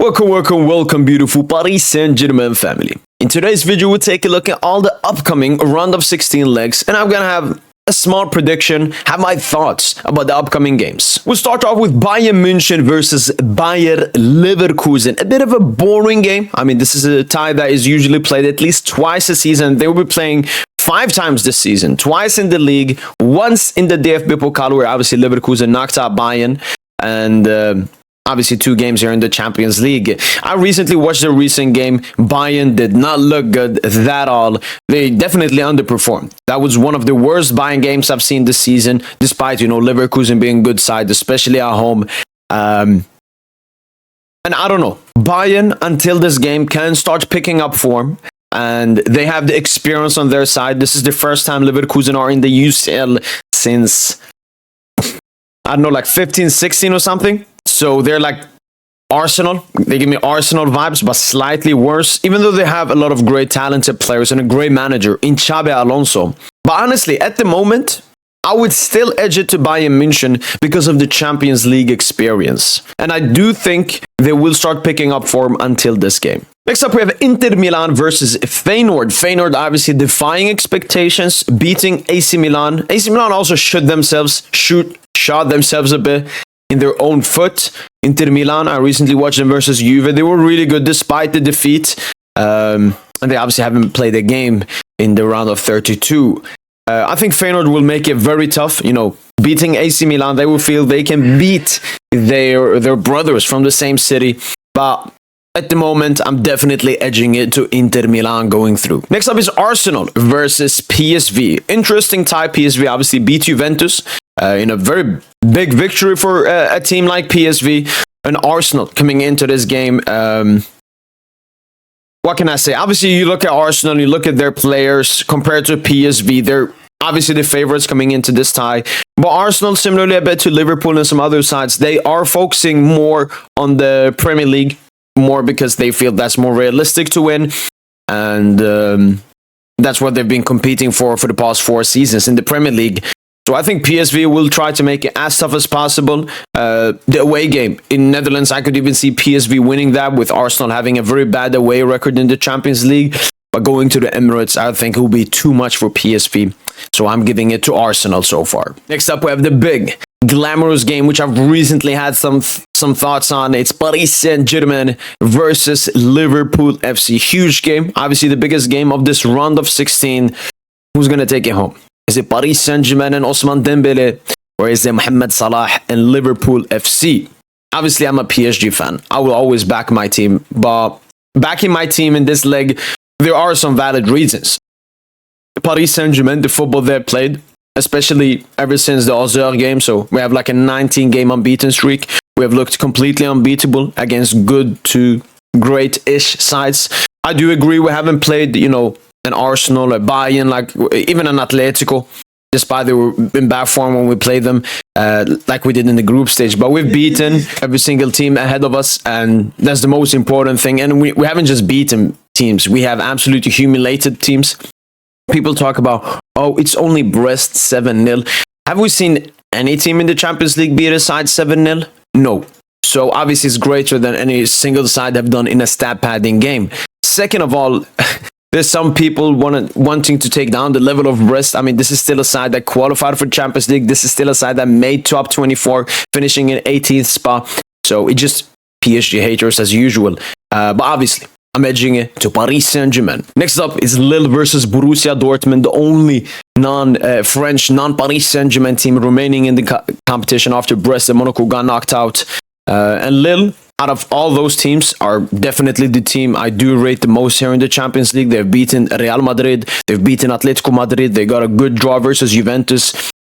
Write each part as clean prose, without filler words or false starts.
Welcome, beautiful Paris Saint-Germain family. In today's video, we'll take a look at all the upcoming round of 16 legs, and I'm gonna have a small prediction, have my thoughts about the upcoming games. We'll start off with Bayern München versus Bayer Leverkusen. A bit of a boring game. I mean, this is a tie that is usually played at least twice a season. They will be playing 5 times this season, twice in the league, once in the DFB Pokal, where obviously Leverkusen knocked out Bayern, and obviously 2 games here in the Champions League. I recently watched a recent game. Bayern did not look good at all. They definitely underperformed. That was one of the worst Bayern games I've seen this season, despite, Leverkusen being a good side, especially at home. And I don't know. Bayern, until this game, can start picking up form. And they have the experience on their side. This is the first time Leverkusen are in the UCL since, I don't know, like 15, 16 or something. So they're like Arsenal. They give me Arsenal vibes, but slightly worse, even though they have a lot of great talented players and a great manager in Xabi Alonso. But honestly, at the moment, I would still edge it to Bayern München because of the Champions League experience. And I do think they will start picking up form until this game. Next up, we have Inter Milan versus Feyenoord. Feyenoord obviously defying expectations, beating AC Milan. AC Milan also shot themselves a bit in their own foot. Inter Milan, I recently watched them versus Juve. They were really good despite the defeat. And they obviously haven't played a game in the round of 32. I think Feyenoord will make it very tough. Beating AC Milan, they will feel they can beat their brothers from the same city. But at the moment, I'm definitely edging it to Inter Milan going through. Next up is Arsenal versus PSV. Interesting tie. PSV obviously beat Juventus in a very big victory for a team like PSV. And Arsenal coming into this game. What can I say? Obviously, you look at Arsenal, you look at their players compared to PSV. They're obviously the favorites coming into this tie. But Arsenal, similarly a bit to Liverpool and some other sides, they are focusing more on the Premier League, more because they feel that's more realistic to win. And that's what they've been competing for the past 4 seasons in the Premier League. So I think PSV will try to make it as tough as possible. The away game in Netherlands, I could even see PSV winning that, with Arsenal having a very bad away record in the Champions League. But going to the Emirates, I think it will be too much for PSV. So I'm giving it to Arsenal so far. Next up, we have the big, glamorous game, which I've recently had some thoughts on. It's Paris Saint-Germain versus Liverpool FC. Huge game. Obviously, the biggest game of this round of 16. Who's going to take it home? Is it Paris Saint-Germain and Ousmane Dembele? Or is it Mohamed Salah and Liverpool FC? Obviously, I'm a PSG fan. I will always back my team. But backing my team in this leg, there are some valid reasons. Paris Saint-Germain, the football they've played, especially ever since the Auxerre game. So we have like a 19-game unbeaten streak. We have looked completely unbeatable against good to great-ish sides. I do agree we haven't played, an Arsenal, a Bayern, like even an Atletico, despite they were in bad form when we played them, like we did in the group stage. But we've beaten every single team ahead of us, and that's the most important thing. And we haven't just beaten teams. We have absolutely humiliated teams. People talk about, it's only Brest 7-0. Have we seen any team in the Champions League beat a side 7-0? No. So obviously it's greater than any single side have done in a stat padding game. Second of all, there's some people wanting to take down the level of Brest. I mean, this is still a side that qualified for Champions League. This is still a side that made top 24, finishing in 18th spot. So it just PSG haters as usual. But obviously, I'm edging it to Paris Saint-Germain. Next up is Lille versus Borussia Dortmund, the only non-French, non-Paris Saint-Germain team remaining in the competition after Brest and Monaco got knocked out. And Lille, out of all those teams, are definitely the team I do rate the most here in the Champions League. They've beaten Real Madrid, they've beaten Atletico Madrid, they got a good draw versus Juventus.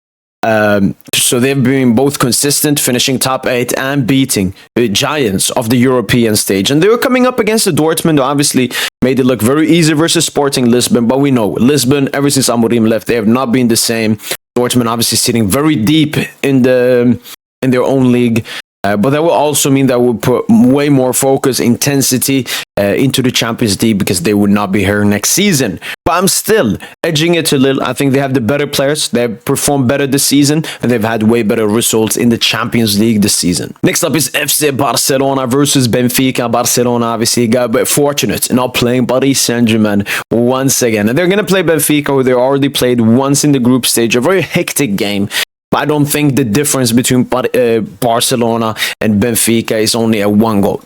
So they've been both consistent, finishing top 8 and beating the giants of the European stage. And they were coming up against the Dortmund, who obviously made it look very easy versus Sporting Lisbon. But we know Lisbon, ever since Amorim left, they have not been the same. Dortmund obviously sitting very deep in their own league. But that will also mean that we'll put way more focus, intensity into the Champions League because they would not be here next season. But I'm still edging it to Lille. I think they have the better players. They've performed better this season, and they've had way better results in the Champions League this season. Next up is FC Barcelona versus Benfica. Barcelona obviously got a bit fortunate in not playing Paris Saint-Germain once again. And they're going to play Benfica, who they already played once in the group stage. A very hectic game. But I don't think the difference between Barcelona and Benfica is only a one goal.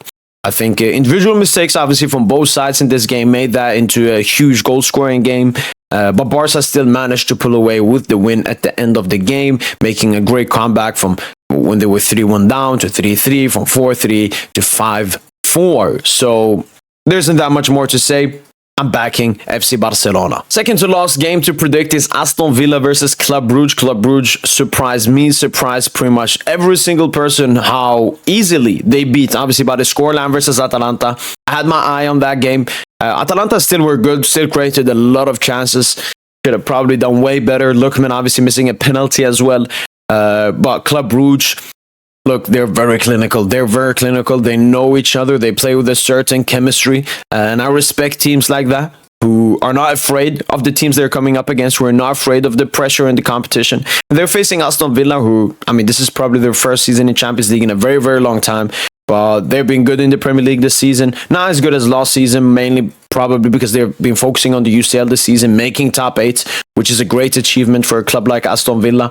I think individual mistakes, obviously, from both sides in this game made that into a huge goal-scoring game. But Barca still managed to pull away with the win at the end of the game, making a great comeback from when they were 3-1 down to 3-3, from 4-3 to 5-4. So there isn't that much more to say. I'm backing FC Barcelona. Second to last game to predict is Aston Villa versus Club Brugge. Club Brugge surprised me, surprised pretty much every single person how easily they beat, obviously, by the scoreline versus Atalanta. I had my eye on that game. Atalanta still were good, still created a lot of chances. Should have probably done way better. Lookman obviously missing a penalty as well. But Club Brugge, look, they're very clinical. They're very clinical. They know each other. They play with a certain chemistry. And I respect teams like that who are not afraid of the teams they're coming up against, who are not afraid of the pressure and the competition. And they're facing Aston Villa, who, I mean, this is probably their first season in Champions League in a very, very long time. But they've been good in the Premier League this season. Not as good as last season, mainly probably because they've been focusing on the UCL this season, making top 8, which is a great achievement for a club like Aston Villa.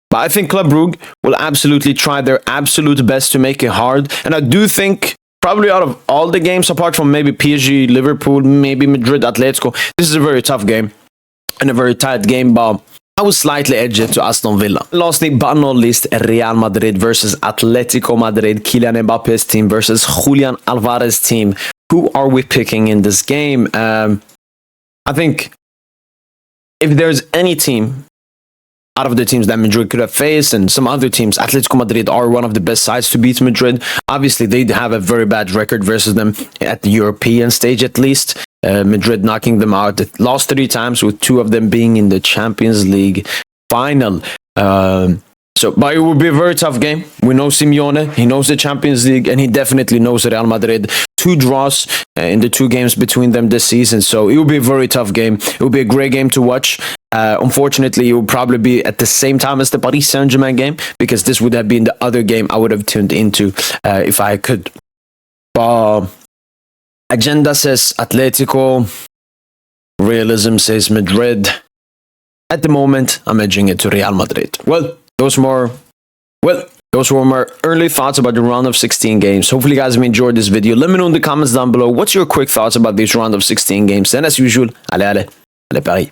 But I think Club Brugge will absolutely try their absolute best to make it hard. And I do think probably out of all the games, apart from maybe PSG, Liverpool, maybe Madrid, Atletico, this is a very tough game and a very tight game. But I will slightly edge it to Aston Villa. Lastly, but not least, Real Madrid versus Atletico Madrid. Kylian Mbappe's team versus Julian Alvarez's team. Who are we picking in this game? I think if there's any team out of the teams that Madrid could have faced, and some other teams, Atletico Madrid are one of the best sides to beat Madrid. Obviously, they have a very bad record versus them at the European stage, at least. Madrid knocking them out the last 3 times, with 2 of them being in the Champions League final. But it will be a very tough game. We know Simeone, he knows the Champions League, and he definitely knows Real Madrid. 2 draws in the 2 games between them this season, so it will be a very tough game. It will be a great game to watch. Unfortunately, it will probably be at the same time as the Paris Saint-Germain game, because this would have been the other game I would have tuned into if I could. Agenda says Atletico. Realism says Madrid. At the moment, I'm edging it to Real Madrid. Well, those were my early thoughts about the round of 16 games. Hopefully, you guys have enjoyed this video. Let me know in the comments down below what's your quick thoughts about these round of 16 games. And as usual, allez, Paris.